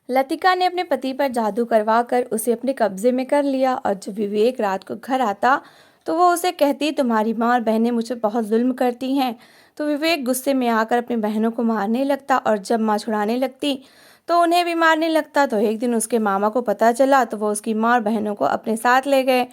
लतिका ने अपने पति पर जादू करवाकर उसे अपने कब्जे में कर लिया और जब विवेक रात को घर आता तो वो उसे कहती, तुम्हारी माँ और बहनें मुझ पर बहुत जुल्म करती हैं। तो विवेक गुस्से में आकर अपनी बहनों को मारने लगता और जब माँ छुड़ाने लगती तो उन्हें भी मारने लगता। तो एक दिन उसके मामा को पता चला तो वो उसकी माँ और बहनों को अपने साथ ले गए।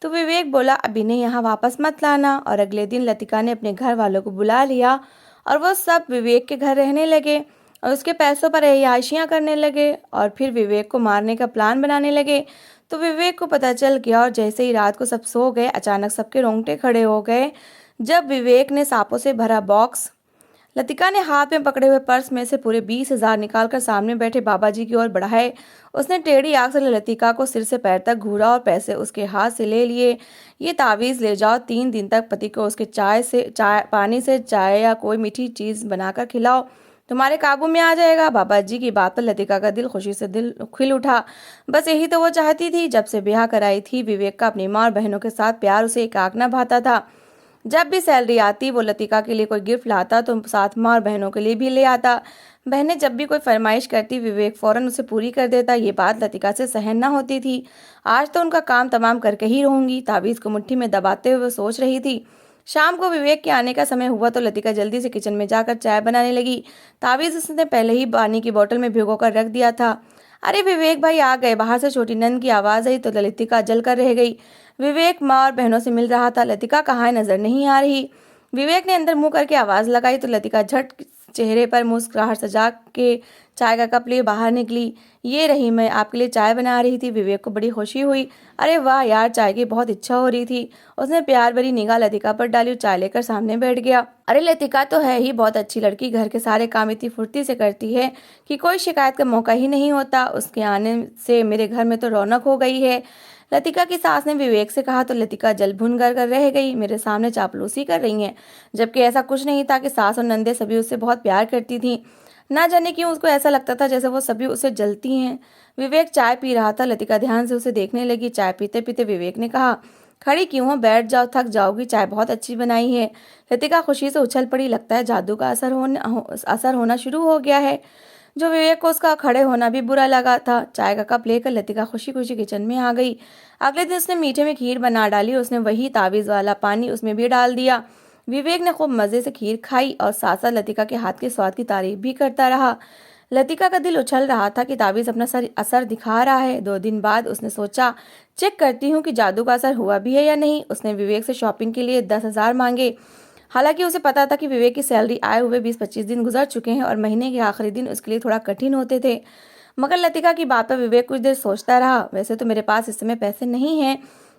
तो विवेक बोला, अभी नहीं, यहाँ वापस मत लाना। और अगले दिन लतिका ने अपने घर वालों को बुला लिया और वो सब विवेक के घर रहने लगे और उसके पैसों पर अय्याशियाँ करने लगे और फिर विवेक को मारने का प्लान बनाने लगे। तो विवेक को पता चल गया और जैसे ही रात को सब सो गए, अचानक सबके रोंगटे खड़े हो गए जब विवेक ने सांपों से भरा बॉक्स लतिका ने हाथ में पकड़े हुए पर्स में से पूरे 20,000 निकालकर सामने बैठे बाबा जी की ओर बढ़ाए। उसने टेढ़ी आंख से लतिका को सिर से पैर तक घूरा और पैसे उसके हाथ से ले लिए। ये तावीज़ ले जाओ, 3 दिन तक पति को उसके पानी से चाय या कोई मीठी चीज़ बनाकर खिलाओ, तुम्हारे काबू में आ जाएगा। बाबा जी की बात पर लतिका का खुशी से दिल खिल उठा। बस यही तो वो चाहती थी। जब से ब्याह कराई थी विवेक का अपनी माँ और बहनों के साथ प्यार उसे एकाक न भाता था। जब भी सैलरी आती वो लतिका के लिए कोई गिफ्ट लाता तो साथ माँ और बहनों के लिए भी ले आता। बहनें जब भी कोई फरमाइश करती विवेक फौरन उसे पूरी कर देता। ये बात लतिका से सहन न होती थी। आज तो उनका काम तमाम करके ही रहूंगी। ताबीज़ को मुट्ठी में दबाते हुए सोच रही थी। शाम को विवेक के आने का समय हुआ तो लतिका जल्दी से किचन में जाकर चाय बनाने लगी। ताबीज़ उसने पहले ही पानी की बोतल में भिगो कर रख दिया था। अरे विवेक भाई आ गए। बाहर से छोटी नंद की आवाज़ आई तो लतिका जल कर रह गई। विवेक माँ और बहनों से मिल रहा था। लतिका कहाँ है, नजर नहीं आ रही। विवेक ने अंदर मुंह करके आवाज़ लगाई तो लतिका झट चेहरे पर मुस्कुराहट सजा के चाय का कप लिए बाहर निकली। ये रही, मैं आपके लिए चाय बना रही थी। विवेक को बड़ी खुशी हुई। अरे वाह यार, चाय की बहुत इच्छा हो रही थी। उसने प्यार भरी निगाह लतिका पर डाली और चाय लेकर सामने बैठ गया। अरे लतिका तो है ही बहुत अच्छी लड़की, घर के सारे काम इतनी फुर्ती से करती है कि कोई शिकायत का मौका ही नहीं होता। उसके आने से मेरे घर में तो रौनक हो गई है, लतिका की सास ने विवेक से कहा। तो लतिका जल भुन कर रह गई। मेरे सामने चापलूसी कर रही हैं, जबकि ऐसा कुछ नहीं था कि सास और नंदे सभी उससे बहुत प्यार करती थीं। ना जाने क्यों उसको ऐसा लगता था जैसे वो सभी उसे जलती हैं। विवेक चाय पी रहा था। लतिका ध्यान से उसे देखने लगी। चाय पीते पीते विवेक ने कहा, खड़ी क्यों हो, बैठ जाओ, थक जाओगी, चाय बहुत अच्छी बनाई है। लतिका खुशी से उछल पड़ी। लगता है जादू का असर होना शुरू हो गया है। जो विवेक को उसका खड़े होना भी बुरा लगा था। चाय का कप लेकर लतिका खुशी खुशी किचन में आ गई। अगले दिन उसने मीठे में खीर बना डाली। उसने वही तावीज़ वाला पानी उसमें भी डाल दिया। विवेक ने खूब मज़े से खीर खाई और साथ साथ लतिका के हाथ के स्वाद की तारीफ भी करता रहा। लतिका का दिल उछल रहा था कि तावीज़ अपना असर दिखा रहा है। 2 दिन बाद उसने सोचा, चेक करती हूँ कि जादू का असर हुआ भी है या नहीं। उसने विवेक से शॉपिंग के लिए 10,000 मांगे। हालांकि उसे पता था कि विवेक की सैलरी आए हुए 20-25 दिन गुजर चुके हैं और महीने के आखिरी दिन उसके लिए थोड़ा कठिन होते थे। मगर लतिका की बात पर विवेक कुछ देर सोचता रहा। वैसे तो मेरे पास इस समय पैसे नहीं हैं,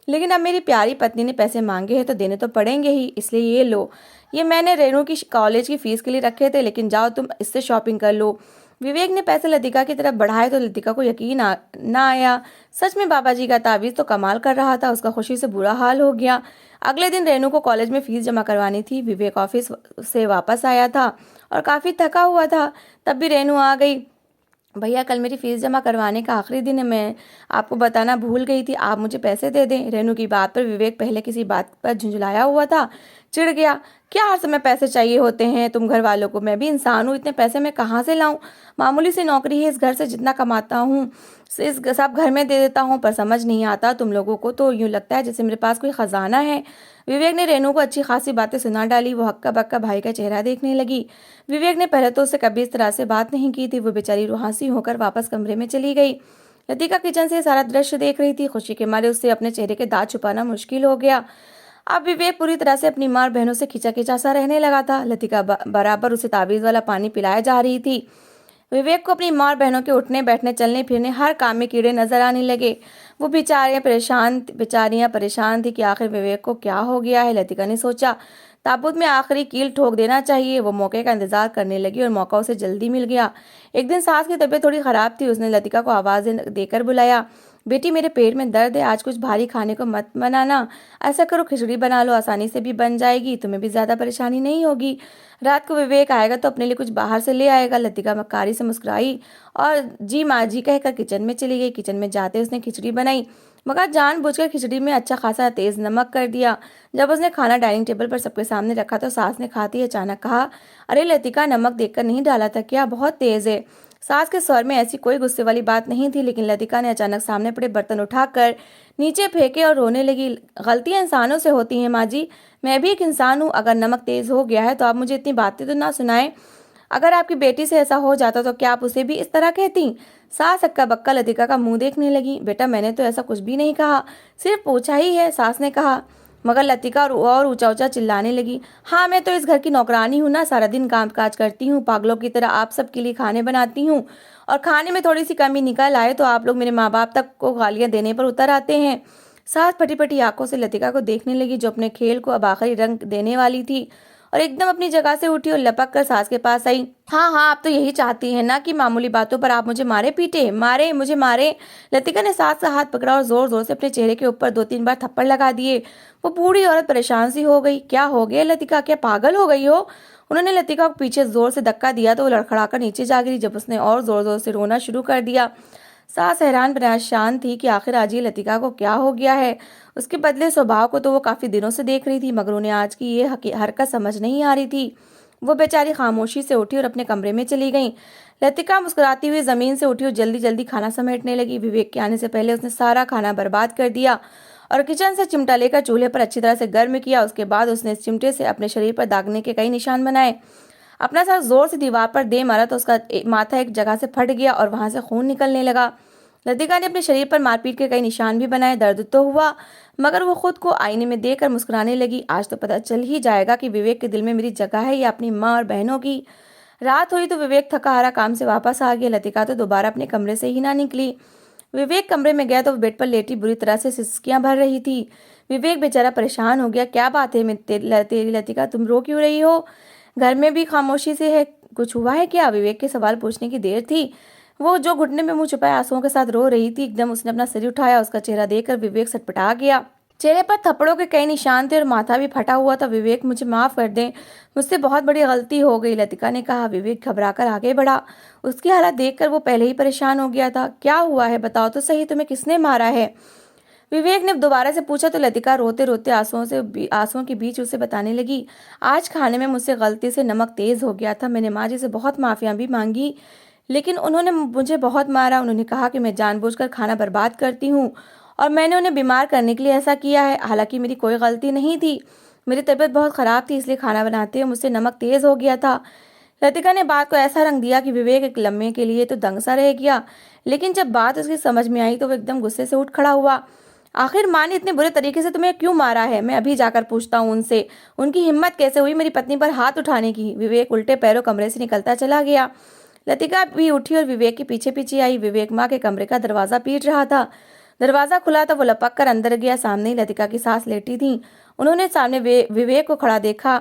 लेकिन अब मेरी प्यारी पत्नी ने पैसे मांगे हैं तो देने तो पड़ेंगे ही, इसलिए ये लो। ये मैंने रेनू की कॉलेज की फीस के लिए रखे थे, लेकिन जाओ तुम इससे शॉपिंग कर लो। विवेक ने पैसे लतिका की तरफ बढ़ाए तो लतिका को यकीन ना आया। सच में बाबा जी का ताबीज़ तो कमाल कर रहा था। उसका खुशी से बुरा हाल हो गया। अगले दिन रेनू को कॉलेज में फीस जमा करवानी थी। विवेक ऑफिस से वापस आया था और काफ़ी थका हुआ था। तब भी रेनू आ गई। भैया कल मेरी फीस जमा करवाने का आखिरी दिन है, मैं आपको बताना भूल गई थी, आप मुझे पैसे दे दें। रेनू की बात पर विवेक पहले किसी बात पर झुंझलाया हुआ था, चिढ़ गया। क्या हर समय पैसे चाहिए होते हैं तुम घर वालों को, मैं भी इंसान हूँ, इतने पैसे मैं कहाँ से लाऊं। मामूली सी नौकरी है, इस घर से जितना कमाता हूँ इस सब घर में दे देता हूँ, पर समझ नहीं आता तुम लोगों को तो यूँ लगता है जैसे मेरे पास कोई खजाना है। विवेक ने रेनू को अच्छी खासी बातें सुना डाली। वो हक्का बक्का भाई का चेहरा देखने लगी। विवेक ने पहले तो उससे कभी इस तरह से बात नहीं की थी। वो बेचारी रुहासी होकर वापस कमरे में चली गई। लतिका किचन से सारा दृश्य देख रही थी। खुशी के मारे उससे अपने चेहरे के दांत छुपाना मुश्किल हो गया। अब विवेक पूरी तरह से अपनी माँ और बहनों से खिंचा खिंचा सा रहने लगा था। लतिका बराबर उसे ताबीज़ वाला पानी पिलाया जा रही थी। विवेक को अपनी माँ और बहनों के उठने बैठने चलने फिरने हर काम में कीड़े नजर आने लगे। वो बेचारियां परेशान थी कि आखिर विवेक को क्या हो गया है। लतिका ने सोचा ताबूत में आखिरी कील ठोक देना चाहिए। वो मौके का इंतजार करने लगी और मौका उसे जल्दी मिल गया। एक दिन सास की तबीयत थोड़ी खराब थी। उसने लतिका को आवाज देकर बुलाया, बेटी मेरे पेट में दर्द है, आज कुछ भारी खाने को मत बनाना, ऐसा करो खिचड़ी बना लो, आसानी से भी बन जाएगी, तुम्हें भी ज्यादा परेशानी नहीं होगी। रात को विवेक आएगा तो अपने लिए कुछ बाहर से ले आएगा। लतिका मक्कारी से मुस्कुराई और जी माँ जी कहकर किचन में चली गई। किचन में जाते उसने खिचड़ी बनाई, मगर जानबूझकर खिचड़ी में अच्छा खासा तेज नमक कर दिया। जब उसने खाना डाइनिंग टेबल पर सबके सामने रखा तो सास ने खाती अचानक कहा, अरे लतिका, नमक देखकर नहीं डाला था क्या, बहुत तेज है। सास के स्वर में ऐसी कोई गुस्से वाली बात नहीं थी, लेकिन लतिका ने अचानक सामने पड़े बर्तन उठाकर नीचे फेंके और रोने लगी। गलतियां इंसानों से होती हैं माँ जी, मैं भी एक इंसान हूँ। अगर नमक तेज हो गया है तो आप मुझे इतनी बातें तो ना सुनाएं। अगर आपकी बेटी से ऐसा हो जाता तो क्या आप उसे भी इस तरह कहती? सास हक्का बक्का लतिका का मुंह देखने लगी। बेटा, मैंने तो ऐसा कुछ भी नहीं कहा, सिर्फ पूछा ही है, सास ने कहा। मगर लतिका और ऊंचा ऊंचा चिल्लाने लगी। हाँ, मैं तो इस घर की नौकरानी हूँ ना, सारा दिन काम काज करती हूँ, पागलों की तरह आप सबके लिए खाने बनाती हूँ, और खाने में थोड़ी सी कमी निकल आए तो आप लोग मेरे माँ बाप तक को गालियां देने पर उतर आते हैं। सास फटी फटी आंखों से लतिका को देखने लगी, जो अपने खेल को अब आखिरी रंग देने वाली थी, और एकदम अपनी जगह से उठी और लपक कर सास के पास आई। हाँ हाँ, आप तो यही चाहती हैं ना कि मामूली बातों पर आप मुझे मारे पीटे, मारे, मुझे मारे। लतिका ने सास का हाथ पकड़ा और जोर जोर से अपने चेहरे के ऊपर 2-3 बार थप्पड़ लगा दिए। वो बूढ़ी औरत परेशान सी हो गई। क्या हो गया लतिका, क्या पागल हो गई हो? उन्होंने लतिका को पीछे जोर से धक्का दिया तो वो लड़खड़ाकर नीचे जा गिरी। जब उसने और जोर जोर से रोना शुरू कर दिया, सास हैरान परेशान थी कि आखिर आज ये लतिका को क्या हो गया है। उसके बदले स्वभाव को तो वो काफी दिनों से देख रही थी, मगर उन्हें आज की ये हरकत समझ नहीं आ रही थी। वो बेचारी खामोशी से उठी और अपने कमरे में चली गई। लतिका मुस्कुराती हुई जमीन से उठी और जल्दी जल्दी खाना समेटने लगी। विवेक के आने से पहले उसने सारा खाना बर्बाद कर दिया और किचन से चिमटा लेकर चूल्हे पर अच्छी तरह से गर्म किया। उसके बाद उसने इस चिमटे से अपने शरीर पर दागने के कई निशान बनाए। अपना सर जोर से दीवार पर दे मारा तो उसका माथा एक जगह से फट गया और वहां से खून निकलने लगा। लतिका ने अपने शरीर पर मारपीट के कई निशान भी बनाए। दर्द तो हुआ, मगर वो खुद को आईने में देखकर मुस्कुराने लगी। आज तो पता चल ही जाएगा कि विवेक के दिल में मेरी जगह है या अपनी माँ और बहनों की। रात हुई तो विवेक थका हारा काम से वापस आ गया। लतिका तो दोबारा अपने कमरे से ही ना निकली। विवेक कमरे में गया तो वो बेड पर लेटी बुरी तरह से सिसकियां भर रही थी। विवेक बेचारा परेशान हो गया। क्या बात है तेरी लतिका, तुम रो क्यों रही हो? घर में भी खामोशी से है, कुछ हुआ है क्या? विवेक के सवाल पूछने की देर थी। वो जो घुटने में मुंह छुपाए आंसुओं के साथ रो रही थी, एकदम उसने अपना सिर उठाया। उसका चेहरा देखकर विवेक सटपटा गया। चेहरे पर थप्पड़ों के कई निशान थे और माथा भी फटा हुआ था। विवेक, मुझे माफ कर दें, मुझसे बहुत बड़ी गलती हो गई, लतिका ने कहा। विवेक घबराकर आगे बढ़ा। उसकी हालत देखकर वो पहले ही परेशान हो गया था। क्या हुआ है, बताओ तो सही, तुम्हें किसने मारा है? विवेक ने दोबारा से पूछा तो लतिका रोते रोते आंसुओं के बीच उसे बताने लगी। आज खाने में मुझसे गलती से नमक तेज हो गया था। मैंने माँ जी से बहुत माफियां भी मांगी, लेकिन उन्होंने मुझे बहुत मारा। उन्होंने कहा कि मैं जानबूझकर खाना बर्बाद करती हूँ और मैंने उन्हें बीमार करने के लिए ऐसा किया है। हालांकि मेरी कोई गलती नहीं थी, मेरी तबीयत बहुत खराब थी, इसलिए खाना बनाते हुए मुझसे नमक तेज हो गया था। लतिका ने बात को ऐसा रंग दिया कि विवेक एक लम्हे के लिए तो दंग सा रह गया, लेकिन जब बात उसकी समझ में आई तो वो एकदम गुस्से से उठ खड़ा हुआ। आखिर माँ ने इतने बुरे तरीके से तुम्हें क्यों मारा है? मैं अभी जाकर पूछता हूँ उनसे। उनकी हिम्मत कैसे हुई मेरी पत्नी पर हाथ उठाने की? विवेक उल्टे पैरों कमरे से निकलता चला गया। लतिका भी उठी और विवेक के पीछे पीछे आई। विवेक माँ के कमरे का दरवाजा पीट रहा था। दरवाजा खुला तो वो लपक कर अंदर गया। सामने ही लतिका की सास लेटी थी। उन्होंने सामने विवेक को खड़ा देखा।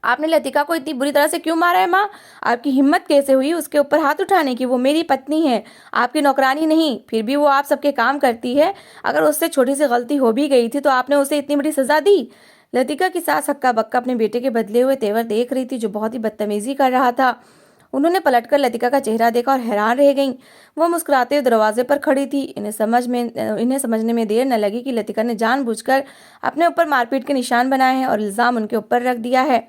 आपने लतिका को इतनी बुरी तरह से क्यों मारा है माँ? आपकी हिम्मत कैसे हुई उसके ऊपर हाथ उठाने की? वो मेरी पत्नी है, आपकी नौकरानी नहीं। फिर भी वो आप सबके काम करती है। अगर उससे छोटी सी गलती हो भी गई थी तो आपने उसे इतनी बड़ी सजा दी। लतिका की सास हक्का बक्का अपने बेटे के बदले हुए तेवर देख रही थी, जो बहुत ही बदतमीजी कर रहा था। उन्होंने पलटकर लतिका का चेहरा देखा और हैरान रह गईं। वो मुस्कुराते हुए दरवाजे पर खड़ी थी। इन्हें समझने में देर न लगी कि लतिका ने जानबूझकर अपने ऊपर मारपीट के निशान बनाए हैं और इल्जाम उनके ऊपर रख दिया है।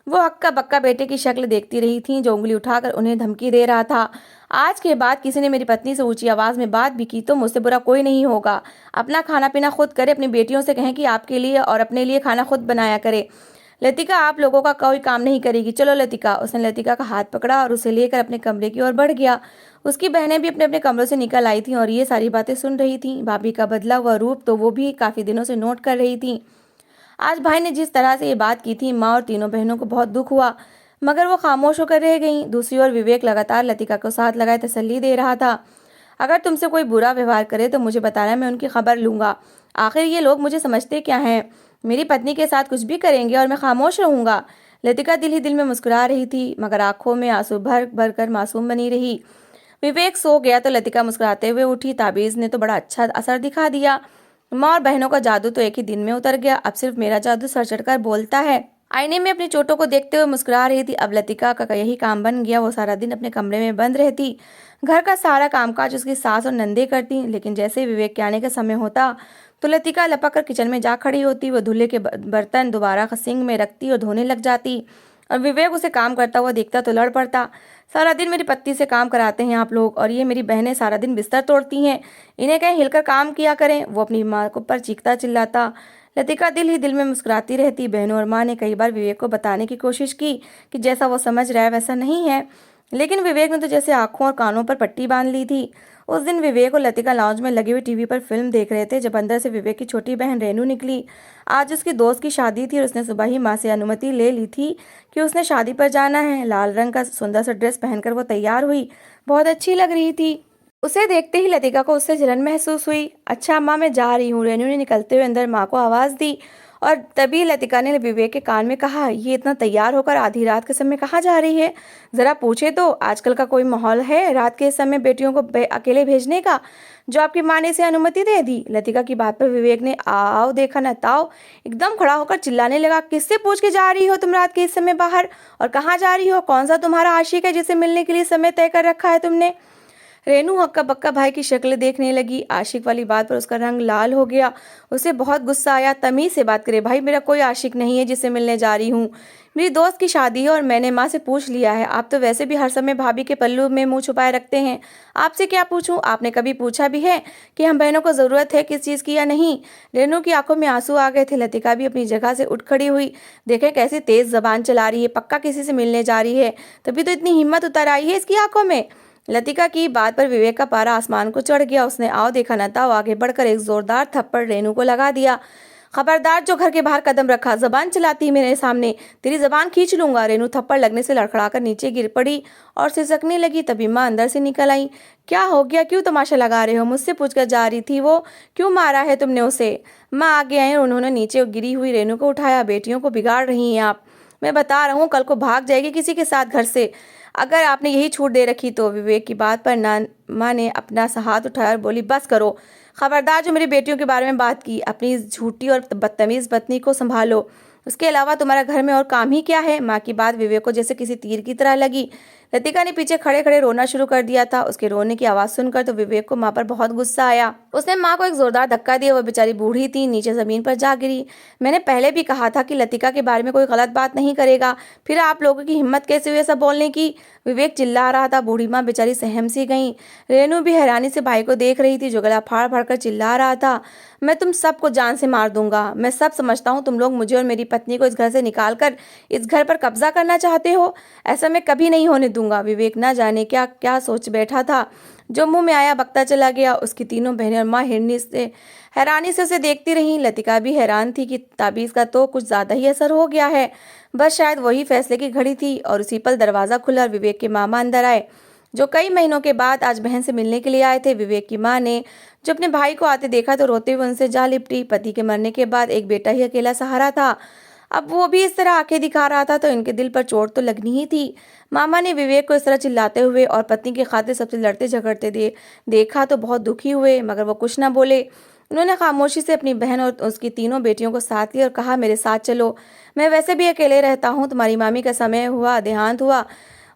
वो हक्का बक्का बेटे की शक्ल देखती रही थी, जो उंगली उठाकर उन्हें धमकी दे रहा था। आज के बाद किसी ने मेरी पत्नी से ऊंची आवाज में बात भी की तो मुझसे बुरा कोई नहीं होगा। अपना खाना पीना खुद करे, अपनी बेटियों से कहें कि आपके लिए और अपने लिए खाना खुद बनाया करे। लतिका आप लोगों का कोई काम नहीं करेगी। चलो लतिका। उसने लतिका का हाथ पकड़ा और उसे लेकर अपने कमरे की ओर बढ़ गया। उसकी बहनें भी अपने अपने कमरों से निकल आई थीं और ये सारी बातें सुन रही थीं। भाभी का बदला हुआ रूप तो वो भी काफी दिनों से नोट कर रही थी। आज भाई ने जिस तरह से ये बात की थी, माँ और तीनों बहनों को बहुत दुख हुआ, मगर वो खामोश होकर रह गईं। दूसरी ओर विवेक लगातार लतिका को साथ लगाए तसल्ली दे रहा था। अगर तुमसे कोई बुरा व्यवहार करे तो मुझे बताना, मैं उनकी खबर लूंगा। आखिर ये लोग मुझे समझते क्या हैं? मेरी पत्नी के साथ कुछ भी करेंगे और मैं खामोश रहूंगा। लतिका दिल ही दिल में मुस्कुरा रही थी, मगर आंखों में आंसू भर भर कर मासूम बनी रही। विवेक सो गया तो लतिका मुस्कुराते हुए उठी। ताबीज ने तो बड़ा अच्छा असर दिखा दिया। माँ और बहनों का जादू तो एक ही दिन में उतर गया। अब सिर्फ मेरा जादू सर चढ़कर बोलता है। आईने में अपनी चोटों को देखते हुए मुस्कुरा रही थी। अब लतिका का यही काम बन गया। वो सारा दिन अपने कमरे में बंद रहती, घर का सारा कामकाज उसकी सास और नंदे करती। लेकिन जैसे ही विवेक के आने का समय होता तो लतिका लपक कर किचन में जा खड़ी होती। वो धुले के बर्तन दोबारा सिंक में रखती और धोने लग जाती। और विवेक उसे काम करता हुआ देखता तो लड़ पड़ता। सारा दिन मेरी पत्नी से काम कराते हैं आप लोग, और ये मेरी बहनें सारा दिन बिस्तर तोड़ती हैं, इन्हें कहीं हिलकर काम किया करें। वो अपनी माँ को पर चीखता चिल्लाता। लतिका दिल ही दिल में मुस्कुराती रहती। बहनों और माँ ने कई बार विवेक को बताने की कोशिश की कि जैसा वो समझ रहा है वैसा नहीं है, लेकिन विवेक ने तो जैसे आंखों और कानों पर पट्टी बांध ली थी। उस दिन विवेक और लतिका लॉन्ज में लगी हुई टीवी पर फिल्म देख रहे थे जब अंदर से विवेक की छोटी बहन रेनू निकली। आज उसकी दोस्त की शादी थी और उसने सुबह ही माँ से अनुमति ले ली थी कि उसने शादी पर जाना है। लाल रंग का सुंदर सा ड्रेस पहनकर वो तैयार हुई, बहुत अच्छी लग रही थी। उसे देखते ही लतिका को उससे जलन महसूस हुई। अच्छा अम्मा, मैं जा रही हूँ, रेनू ने निकलते हुए अंदर माँ को आवाज़ दी। और तभी लतिका ने विवेक के कान में कहा, ये इतना तैयार होकर आधी रात के समय कहाँ जा रही है? ज़रा पूछे तो, आजकल का कोई माहौल है रात के समय बेटियों को अकेले भेजने का, जो आपकी माँ ने इसे अनुमति दे दी? लतिका की बात पर विवेक ने आओ देखा न ताओ एकदम खड़ा होकर चिल्लाने लगा। किससे पूछ के जा रही हो तुम रात के इस समय बाहर? और कहाँ जा रही हो? कौन सा तुम्हारा आशिक है जिसे मिलने के लिए समय तय कर रखा है तुमने? रेनू हक्का बक्का भाई की शक्ल देखने लगी। आशिक वाली बात पर उसका रंग लाल हो गया। उसे बहुत गुस्सा आया। तमीज से बात करे भाई, मेरा कोई आशिक नहीं है जिससे मिलने जा रही हूँ। मेरी दोस्त की शादी है और मैंने माँ से पूछ लिया है। आप तो वैसे भी हर समय भाभी के पल्लू में मुंह छुपाए रखते हैं। आपसे क्या पूछूं? आपने कभी पूछा भी है कि हम बहनों को जरूरत है किस चीज़ की या नहीं? रेनू की आंखों में आंसू आ गए थे। लतिका भी अपनी जगह से उठ खड़ी हुई। देखे कैसी तेज जबान चला रही है, पक्का किसी से मिलने जा रही है, तभी तो इतनी हिम्मत उतर आई है इसकी आंखों में। लतिका की बात पर विवेक का पारा आसमान को चढ़ गया। उसने आओ देखा न ताओ आगे बढ़कर एक जोरदार थप्पड़ रेनू को लगा दिया। खबरदार, जो घर के बाहर कदम रखा, जबान चलाती मेरे सामने, तेरी जबान खींच लूंगा। रेनू थप्पड़ लगने से लड़खड़ाकर नीचे गिर पड़ी और सिसकने लगी। तभी माँ अंदर से निकल आई। क्या हो गया? क्यों तमाशा लगा रहे हो? मुझसे पूछकर जा रही थी वो, क्यों मारा है तुमने उसे? माँ आगे आई और उन्होंने नीचे गिरी हुई रेनू को उठाया। बेटियों को बिगाड़ रही हैं आप, मैं बता रहा हूँ, कल को भाग जाएगी किसी के साथ घर से अगर आपने यही छूट दे रखी तो। विवेक की बात पर माँ ने अपना सा हाथ उठाया और बोली, बस करो। खबरदार, जो मेरी बेटियों के बारे में बात की, अपनी झूठी और बदतमीज पत्नी को संभालो। उसके अलावा तुम्हारा घर में और काम ही क्या है? माँ की बात विवेक को जैसे किसी तीर की तरह लगी। लतिका ने पीछे खड़े खड़े रोना शुरू कर दिया था। उसके रोने की आवाज़ सुनकर तो विवेक को माँ पर बहुत गुस्सा आया। उसने माँ को एक जोरदार धक्का दिया। वो बेचारी बूढ़ी थी, नीचे जमीन पर जा गिरी। मैंने पहले भी कहा था कि लतिका के बारे में कोई गलत बात नहीं करेगा, फिर आप लोगों की हिम्मत कैसे हुई ऐसा बोलने की? विवेक चिल्ला रहा था। बूढ़ी माँ बेचारी सहम सी गई। रेनू भी हैरानी से भाई को देख रही थी जो गला फाड़ फाड़ कर चिल्ला रहा था, मैं तुम सबको जान से मार दूंगा। मैं सब समझता हूँ, तुम लोग मुझे और मेरी पत्नी को इस घर से निकाल कर इस घर पर कब्जा करना चाहते हो। ऐसा मैं कभी नहीं होने दूंगा। विवेक ना जाने क्या क्या सोच बैठा था, जो मुंह में आया बकता चला गया। उसकी तीनों बहनें और माँ हैरानी से उसे देखती रहीं। लतिका भी हैरान थी कि ताबीज़ का तो कुछ ज़्यादा ही असर हो गया है। बस शायद वही फैसले की घड़ी थी। और उसी पल दरवाज़ा खुला और विवेक के मामा अंदर आए, जो कई महीनों के बाद आज बहन से मिलने के लिए आए थे। विवेक की माँ ने जो अपने भाई को आते देखा तो रोते हुए उनसे जा लिपटी। पति के मरने के बाद एक बेटा ही अकेला सहारा था, अब वो भी इस तरह आंखें दिखा रहा था तो इनके दिल पर चोट तो लगनी ही थी। मामा ने विवेक को इस तरह चिल्लाते हुए और पत्नी के खातिर सबसे लड़ते झगड़ते देखा तो बहुत दुखी हुए, मगर वो कुछ ना बोले। उन्होंने खामोशी से अपनी बहन और उसकी तीनों बेटियों को साथ लिया और कहा, मेरे साथ चलो, मैं वैसे भी अकेले रहता हूँ। तुम्हारी मामी का समय हुआ देहांत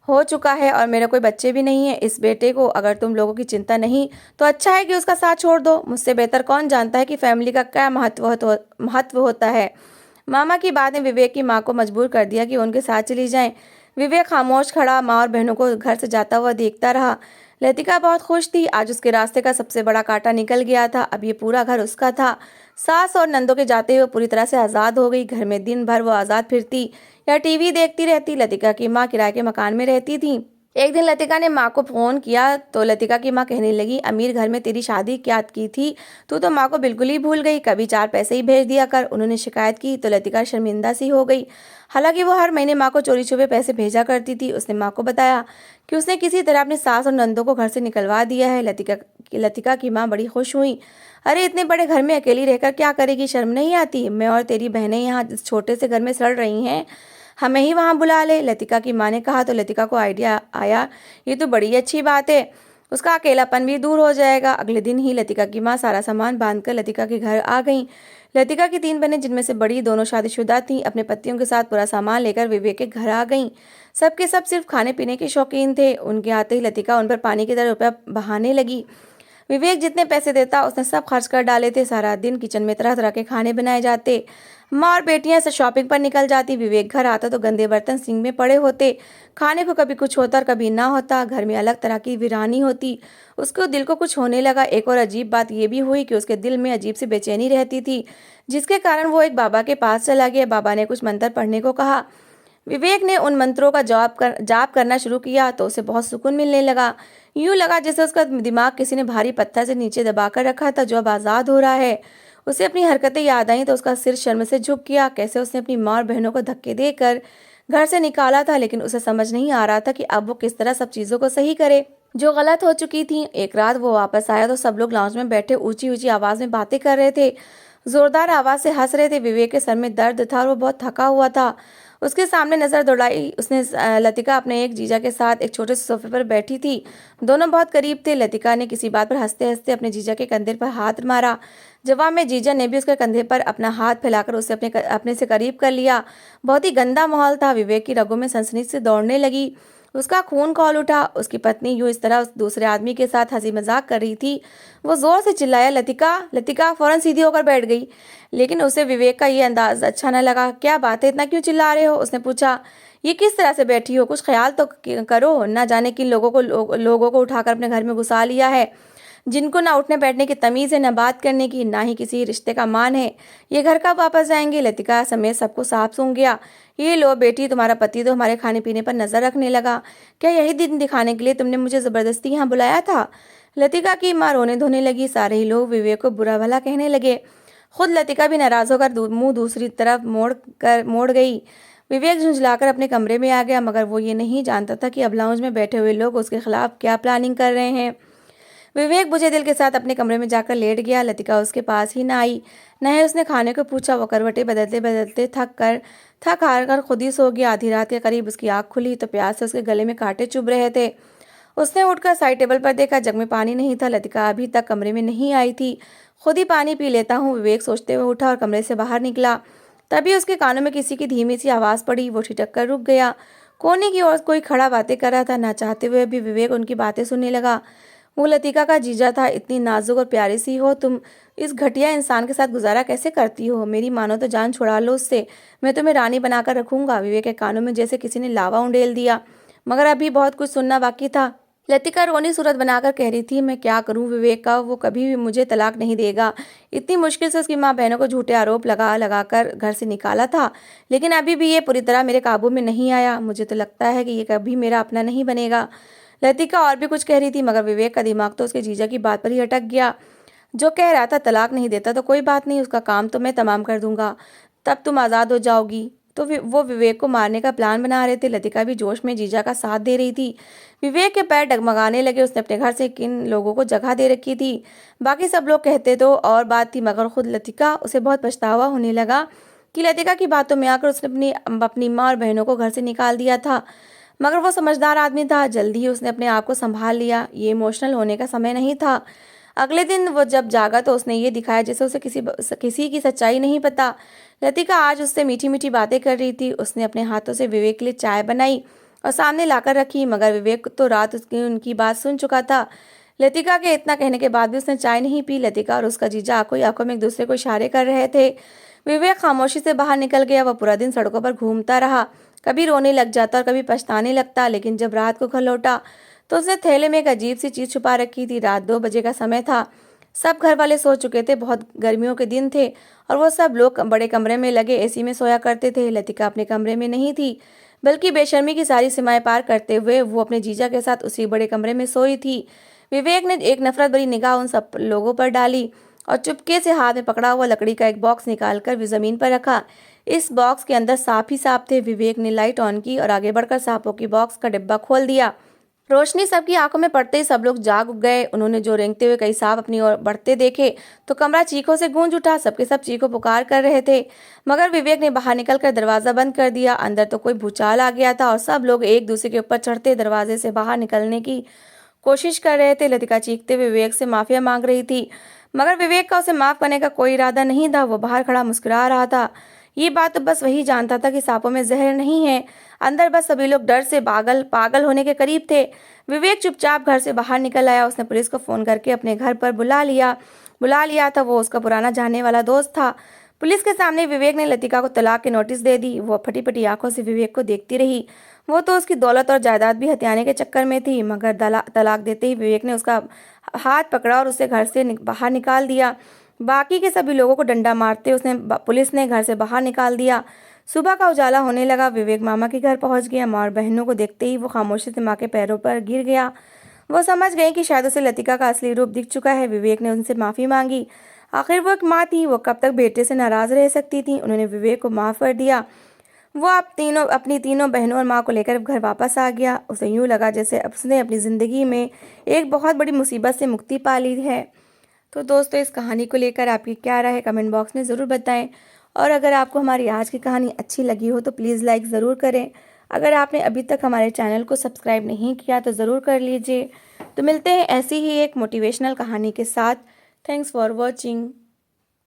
हो चुका है और मेरे कोई बच्चे भी नहीं है। इस बेटे को अगर तुम लोगों की चिंता नहीं तो अच्छा है कि उसका साथ छोड़ दो। मुझसे बेहतर कौन जानता है कि फैमिली का क्या महत्व होता है। मामा की बात ने विवेक की माँ को मजबूर कर दिया कि उनके साथ चली जाएं। विवेक खामोश खड़ा माँ और बहनों को घर से जाता हुआ देखता रहा। लतिका बहुत खुश थी, आज उसके रास्ते का सबसे बड़ा कांटा निकल गया था। अब ये पूरा घर उसका था। सास और नंदों के जाते हुए पूरी तरह से आज़ाद हो गई। घर में दिन भर वो आज़ाद फिरती या टीवी देखती रहती। लतिका की माँ किराए के मकान में रहती थी। एक दिन लतिका ने माँ को फोन किया तो लतिका की माँ कहने लगी, अमीर घर में तेरी शादी क्या की थी, तू तो माँ को बिल्कुल ही भूल गई, कभी 4 पैसे ही भेज दिया कर। उन्होंने शिकायत की तो लतिका शर्मिंदा सी हो गई। हालांकि वो हर महीने माँ को चोरी छुपे पैसे भेजा करती थी। उसने माँ को बताया कि उसने किसी तरह अपनी सास और नंदों को घर से निकलवा दिया है। लतिका की माँ बड़ी खुश हुई। अरे इतने बड़े घर में अकेली रहकर क्या करेगी, शर्म नहीं आती? मैं और तेरी बहनें यहाँ इस छोटे से घर में सड़ रही हैं, हमें ही वहाँ बुला ले, लतिका की माँ ने कहा। तो लतिका को आइडिया आया, ये तो बड़ी अच्छी बात है, उसका अकेलापन भी दूर हो जाएगा। अगले दिन ही लतिका की माँ सारा सामान बांधकर लतिका के घर आ गई। लतिका की 3 बहनें, जिनमें से बड़ी दोनों शादीशुदा थीं, अपने पतियों के साथ पूरा सामान लेकर विवेक के घर आ गईं। सबके सब सिर्फ खाने पीने के शौकीन थे। उनके आते ही लतिका उन पर पानी की तरह रुपया बहाने लगी। विवेक जितने पैसे देता उसने सब खर्च कर डाले थे। सारा दिन किचन में तरह तरह के खाने बनाए जाते। माँ और बेटियां से शॉपिंग पर निकल जाती। विवेक घर आता तो गंदे बर्तन सिंक में पड़े होते। खाने को कभी कुछ होता और कभी ना होता। घर में अलग तरह की वीरानी होती। उसको दिल को कुछ होने लगा। एक और अजीब बात ये भी हुई कि उसके दिल में अजीब सी बेचैनी रहती थी, जिसके कारण वो एक बाबा के पास चला गया। बाबा ने कुछ मंत्र पढ़ने को कहा। विवेक ने उन मंत्रों का जाप करना शुरू किया तो उसे बहुत सुकून मिलने लगा। यूं लगा जैसे उसका दिमाग किसी ने भारी पत्थर से नीचे दबा कर रखा था, जो अब आज़ाद हो रहा है। उसे अपनी हरकतें याद आई तो उसका सिर शर्म से झुक गया। कैसे उसने अपनी माँ और बहनों को धक्के देकर घर से निकाला था, लेकिन उसे समझ नहीं आ रहा था कि अब वो किस तरह सब चीज़ों को सही करे जो गलत हो चुकी थी। एक रात वो वापस आया तो सब लोग लाउंज में बैठे ऊंची ऊंची आवाज में बातें कर रहे थे, जोरदार आवाज से हंस रहे थे। विवेक के सर में दर्द था और वो बहुत थका हुआ था। उसके सामने नजर दौड़ाई उसने। लतिका अपने एक जीजा के साथ एक छोटे से सोफे पर बैठी थी। दोनों बहुत करीब थे। लतिका ने किसी बात पर हंसते हंसते अपने जीजा के कंधे पर हाथ मारा। जवाब में जीजा ने भी उसके कंधे पर अपना हाथ फैलाकर उसे अपने से करीब कर लिया। बहुत ही गंदा माहौल था। विवेक की रगों में सनसनी से दौड़ने लगी। उसका खून खौल उठा। उसकी पत्नी यूं इस तरह उस दूसरे आदमी के साथ हंसी मजाक कर रही थी। वो जोर से चिल्लाया, लतिका लतिका। फौरन सीधी होकर बैठ गई, लेकिन उसे विवेक का ये अंदाज अच्छा न लगा। क्या बात है, इतना क्यों चिल्ला रहे हो? उसने पूछा। ये किस तरह से बैठी हो? कुछ ख्याल तो करो। ना जाने किन लोगों को उठाकर अपने घर में घुसा लिया है, जिनको ना उठने बैठने की तमीज है, ना बात करने की, ना ही किसी रिश्ते का मान है। ये घर कब वापस जाएंगे? लतिका समेत सबको साफ सूंघ गया। ये लो बेटी, तुम्हारा पति तो हमारे खाने पीने पर नजर रखने लगा। क्या यही दिन दिखाने के लिए तुमने मुझे जबरदस्ती यहाँ बुलाया था? लतिका की माँ रोने धोने लगी। सारे ही लोग विवेक को बुरा भला कहने लगे। खुद लतिका भी नाराज होकर मुंह दूसरी तरफ मोड़ गई। विवेक झुंझलाकर अपने कमरे में आ गया, मगर वो ये नहीं जानता था कि अब लाउंज में बैठे हुए लोग उसके खिलाफ क्या प्लानिंग कर रहे हैं। विवेक बुझे दिल के साथ अपने कमरे में जाकर लेट गया। लतिका उसके पास ही ना आई, न ही उसने खाने को पूछा। वो करवटें बदलते बदलते थक हार कर खुद ही सो गया। आधी रात के करीब उसकी आंख खुली तो प्यास से उसके गले में कांटे चुभ रहे थे। उसने उठकर साइड टेबल पर देखा, जग में पानी नहीं था। लतिका अभी तक कमरे में नहीं आई थी। खुद ही पानी पी लेता हूँ, विवेक सोचते हुए उठा और कमरे से बाहर निकला। तभी उसके कानों में किसी की धीमी सी आवाज पड़ी। वो ठिठक कर रुक गया। कोने की ओर कोई खड़ा बातें कर रहा था। ना चाहते हुए भी विवेक उनकी बातें सुनने लगा। वो लतिका का जीजा था। इतनी नाजुक और प्यारी सी हो तुम, इस घटिया इंसान के साथ गुजारा कैसे करती हो? मेरी मानो तो जान छुड़ा लो उससे, मैं तुम्हें रानी बनाकर रखूंगा। विवेक के कानों में जैसे किसी ने लावा उंडेल दिया, मगर अभी बहुत कुछ सुनना बाकी था। लतिका रोनी सूरत बनाकर कह रही थी, मैं क्या करूं विवेक का? वो कभी भी मुझे तलाक नहीं देगा। इतनी मुश्किल से उसकी माँ बहनों को झूठे आरोप लगा कर घर से निकाला था, लेकिन अभी भी ये पूरी तरह मेरे काबू में नहीं आया। मुझे तो लगता है कि ये कभी मेरा अपना नहीं बनेगा। लतिका और भी कुछ कह रही थी, मगर विवेक का दिमाग तो उसके जीजा की बात पर ही अटक गया, जो कह रहा था तलाक नहीं देता तो कोई बात नहीं, उसका काम तो मैं तमाम कर दूंगा, तब तुम आज़ाद हो जाओगी। तो वो विवेक को मारने का प्लान बना रहे थे। लतिका भी जोश में जीजा का साथ दे रही थी। विवेक के पैर डगमगाने लगे। उसने अपने घर से किन लोगों को जगह दे रखी थी। बाकी सब लोग कहते तो और बात थी, मगर खुद लतिका, उसे बहुत पछतावा होने लगा कि लतिका की बातों में आकर उसने अपनी माँ और बहनों को घर से निकाल दिया था। मगर वो समझदार आदमी था, जल्दी ही उसने अपने आप को संभाल लिया। ये इमोशनल होने का समय नहीं था। अगले दिन वो जब जागा तो उसने ये दिखाया जैसे उसे किसी की सच्चाई नहीं पता। लतिका आज उससे मीठी मीठी बातें कर रही थी। उसने अपने हाथों से विवेक के लिए चाय बनाई और सामने लाकर रखी, मगर विवेक तो रात उनकी बात सुन चुका था। लतिका के इतना कहने के बाद भी उसने चाय नहीं पी। लतिका और उसका जीजा आंखों ही आंखों में एक दूसरे को इशारे कर रहे थे। विवेक खामोशी से बाहर निकल गया। वह पूरा दिन सड़कों पर घूमता रहा, कभी रोने लग जाता और कभी पछताने लगता। लेकिन जब रात को घर लौटा तो उसने थैले में एक अजीब सी चीज छुपा रखी थी। रात 2 बजे का समय था। सब घर वाले सो चुके थे। बहुत गर्मियों के दिन थे और वो सब लोग बड़े कमरे में लगे एसी में सोया करते थे। लतिका अपने कमरे में नहीं थी, बल्कि बेशर्मी की सारी सीमाएं पार करते हुए वो अपने जीजा के साथ उसी बड़े कमरे में सोई थी। विवेक ने एक नफरत भरी निगाह उन सब लोगों पर डाली और चुपके से हाथ में पकड़ा हुआ लकड़ी का एक बॉक्स निकालकर जमीन पर रखा। इस बॉक्स के अंदर सांप ही सांप थे। विवेक ने लाइट ऑन की और आगे बढ़कर सांपों की बॉक्स का डिब्बा खोल दिया। रोशनी सबकी आंखों में पड़ते ही सब लोग जाग गए। उन्होंने जो रेंगते हुए कई सांप अपनी ओर बढ़ते देखे तो कमरा चीखों से गूंज उठा। सबके सब चीखों पुकार कर रहे थे, मगर विवेक ने बाहर निकलकर दरवाजा बंद कर दिया। अंदर तो कोई भूचाल आ गया था और सब लोग एक दूसरे के ऊपर चढ़ते दरवाजे से बाहर निकलने की कोशिश कर रहे थे। लतिका चीखते हुए विवेक से माफिया मांग रही थी, मगर विवेक का उसे माफ करने का कोई इरादा नहीं था। वो बाहर खड़ा मुस्कुरा रहा था। ये बात तो बस वही जानता था कि सांपों में जहर नहीं है। अंदर बस सभी लोग डर से पागल पागल होने के करीब थे। विवेक चुपचाप घर से बाहर निकल आया। उसने पुलिस को फोन करके अपने घर पर बुला लिया था। वो उसका पुराना जानने वाला दोस्त था। पुलिस के सामने विवेक ने लतिका को तलाक की नोटिस दे दी। वो फटी फटी आंखों से विवेक को देखती रही। वो तो उसकी दौलत और जायदाद भी हथियाने के चक्कर में थी, मगर तलाक देते ही विवेक ने उसका हाथ पकड़ा और उसे घर से बाहर निकाल दिया। बाकी के सभी लोगों को डंडा मारते पुलिस ने घर से बाहर निकाल दिया। सुबह का उजाला होने लगा। विवेक मामा के घर पहुंच गया। माँ और बहनों को देखते ही वो खामोशी से माँ के पैरों पर गिर गया। वो समझ गई कि शायद उसे लतिका का असली रूप दिख चुका है। विवेक ने उनसे माफी मांगी। आखिर वो एक माँ थी, वो कब तक बेटे से नाराज रह सकती थी। उन्होंने विवेक को माफ कर दिया। वो अपनी तीनों बहनों और माँ को लेकर घर वापस आ गया। उसे यूं लगा जैसे अब उसने अपनी जिंदगी में एक बहुत बड़ी मुसीबत से मुक्ति पा ली है। तो दोस्तों, इस कहानी को लेकर आपकी क्या राय है, कमेंट बॉक्स में ज़रूर बताएं। और अगर आपको हमारी आज की कहानी अच्छी लगी हो तो प्लीज़ लाइक ज़रूर करें। अगर आपने अभी तक हमारे चैनल को सब्सक्राइब नहीं किया तो ज़रूर कर लीजिए। तो मिलते हैं ऐसी ही एक मोटिवेशनल कहानी के साथ। Thanks for watching.